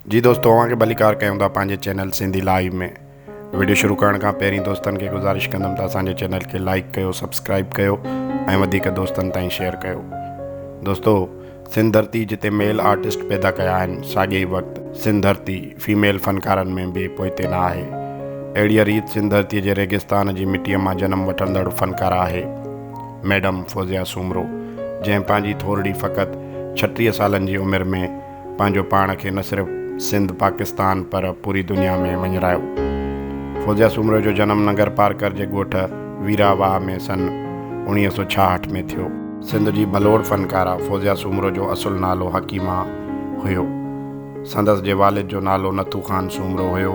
जी दोस्तों, अव्हांखे भलीकार कयूं था पंहिंजे चैनल सिंधी लाइव में। वीडियो शुरू करण खां पहिरीं दोस्तनि खे गुज़ारिश कंदुमि त असांजे चैनल खे लाइक कयो, सब्सक्राइब कयो ऐं वधीक दोस्तनि ताईं शेयर कयो। दोस्तों, सिंध धरती जिते मेल आर्टिस्ट पैदा कया आहिनि, साॻिए ई वक़्तु सिंध धरती फीमेल फ़नकारनि में बि पोइते न आहे। अहिड़ीअ रीति सिंध धरतीअ जे रेगिस्तान जी मिटीअ मां जनमु वठंदड़ फ़नकार आहे मैडम फौज़िया सूमरो, जंहिं पंहिंजी थोरड़ी फ़क़ति 36 सालनि जी उमिरि में पंहिंजो पाण खे न सिर्फ़ु सिंध पाकिस्तान पर पूरी दुनिया में मञरायो। फौज़िया सूमरो जो जनमु नगर पारकर जे ॻोठ वीरावाह में सन 1966 में थियो। सिंध जी बलोड़ फ़नकारा फौज़िया सूमरो जो असुलु नालो हकीमा हुयो। संदसि जे वालिद जो नालो नथू ख़ान सूमरो हुयो।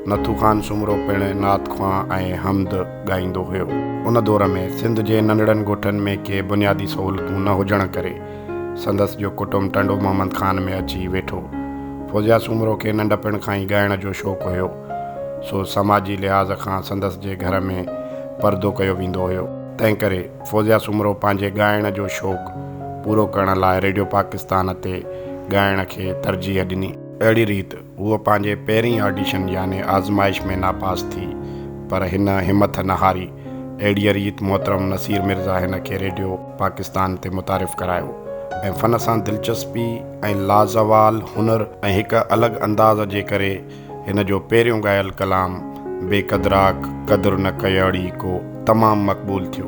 नथू ख़ान सूमरो पिणु नात ख़्वां ऐं हमद ॻाईंदो हुयो। उन दौर में सिंध जे नंढड़नि ॻोठनि में के बुनियादी सहूलियतूं न हुजण करे संदसि जो कुटुंब टंडो मोहम्मद ख़ान में अची वेठो। फौज़िया सूमरो खे नंढपिण खां ई ॻाइण जो शौक़ु हुयो, सो समाजी लिहाज़ खां संदसि जे घर में परदो कयो वेंदो हुयो। तंहिं करे फौज़िया सूमरो पंहिंजे ॻाइण जो शौक़ु पूरो करण लाइ रेडियो पाकिस्तान ते ॻाइण खे तरजीह ॾिनी। अहिड़ी रीति उहो पंहिंजे पहिरीं ऑडिशन यानी आज़माइश में नापास थी, पर हिन हिमत न हारी। अहिड़ीअ रीति मोहतरम नसीर मिर्ज़ा हिन खे रेडियो पाकिस्तान ते मुतारिफ़ करायो ऐं फ़न सां दिलचस्पी ऐं लाज़वाल हुनर ऐं हिकु अलॻि अंदाज़ जे करे हिन जो पहिरियों ॻायल कलाम बेक़दरा क़दुरु न कयड़ी को तमामु मक़बूल थियो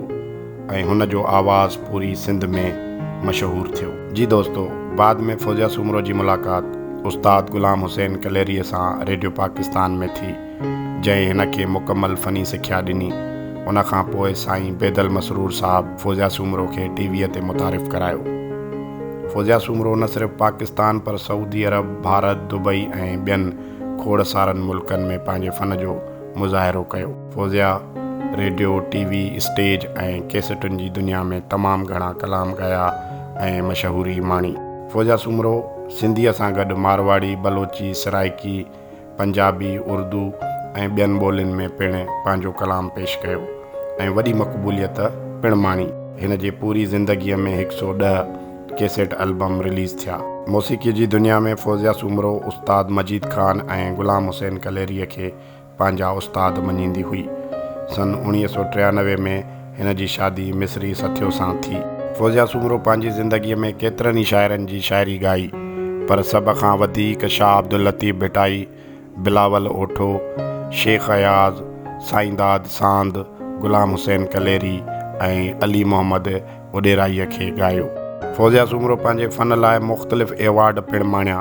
ऐं हुन जो आवाज़ु पूरी सिंध में मशहूरु थियो। जी दोस्तों, बाद में फौज़िया सूमरो जी मुलाक़ात उस्ताद ग़ुलाम हुसैन कलेरीअ सां रेडियो पाकिस्तान में थी, जंहिं हिन खे मुकमल फ़नी सिख्या ॾिनी। उन खां पोइ साईं बेदल मसरूर साहब फौज़िया सूमरो खे टीवीअ ते मुतारिफ़ करायो। फौज़िया सूमरो न सिर्फ़ु पाकिस्तान पर सऊदी अरब, भारत, दुबई ऐं ॿियनि खोड़सारनि मुल्कनि में पंहिंजे फ़न जो मुज़ाहिरो कयो। फौज़िया रेडियो, टीवी, स्टेज ऐं कैसेटुनि जी दुनिया में तमामु घणा कलाम ॻाया ऐं मशहूरी माणी। फौज़िया सूमरो सिंधीअ सां गॾु मारवाड़ी, बलोची, सराइकी, पंजाबी, उर्दू ऐं ॿियनि ॿोलियुनि में पिणु पंहिंजो कलाम पेश कयो ऐं वॾी मक़बूलियत पिणु माणी। हिन जे पूरी ज़िंदगीअ में 110 कैसेट एल्बम रिलीज़ थिया। मौसीक़ी जी दुनिया में फौज़िया सूमरो उस्ताद मजीद ख़ान ऐं ग़ुलाम हुसैन कलेरीअ खे पंहिंजा उस्ताद मञींदी हुई। सन 1993 में हिन जी शादी मिस्री सथियो सां थी। फौज़िया सूमरो पंहिंजी ज़िंदगीअ में केतिरनि ई शाइरनि जी शाइरी ॻाई, पर सभ खां वधीक शाह अब्दुल लतीफ़ भिटाई, बिलावल ओठो, शेख अयाज़, साईंदाद सांद, ग़ुलाम हुसैन कलेरी ऐं अली मोहम्मद उॾेराईअ खे ॻायो। फौज़िया सूमरो पंहिंजे फ़न लाइ मुख़्तलिफ़ एवार्ड पिणु माणिया,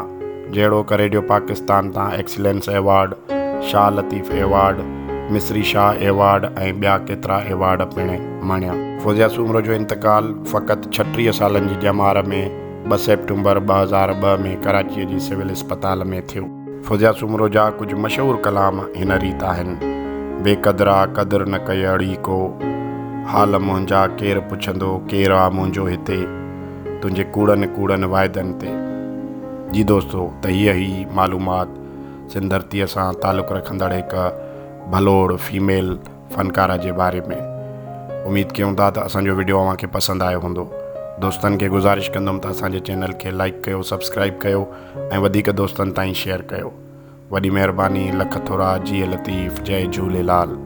जहिड़ोकि रेडियो पाकिस्तान तां excellence award, Shah Latif award, मिस्री शाह एवार्ड ऐं ॿिया केतिरा एवार्ड पिणु माणिया। फौज़िया सूमरो जो इंतकाल फ़क़ति 36 सालनि जी ॼमार में 2 सेप्टेम्बर 2002 में कराचीअ जी सिविल अस्पताल में थियो। फौज़िया सूमरो जा कुझु मशहूरु कलाम हिन रीति आहिनि: बेक़दरा क़दुरु न कयड़ी को, हाल मुंहिंजा केरु पुछंदो केरु आहे मुंहिंजो हिते, तुंहिंजे कूड़नि वाइदनि ते। जी दोस्तों, त हीअ ई मालूमात सिंध धरतीअ सां तालुक़ु रखंदड़ हिकु भलोड़ फीमेल फ़नकार जे बारे में। उमेद कयूं था त असांजो वीडियो अव्हांखे पसंदि आयो हूंदो। दोस्तनि खे गुज़ारिश कंदुमि त असांजे चैनल खे लाइक कयो, सब्सक्राइब कयो ऐं वधीक दोस्तनि ताईं शेयर कयो। वॾी महिरबानी, लख थोरा, जी लतीफ़, जय झूलेलाल।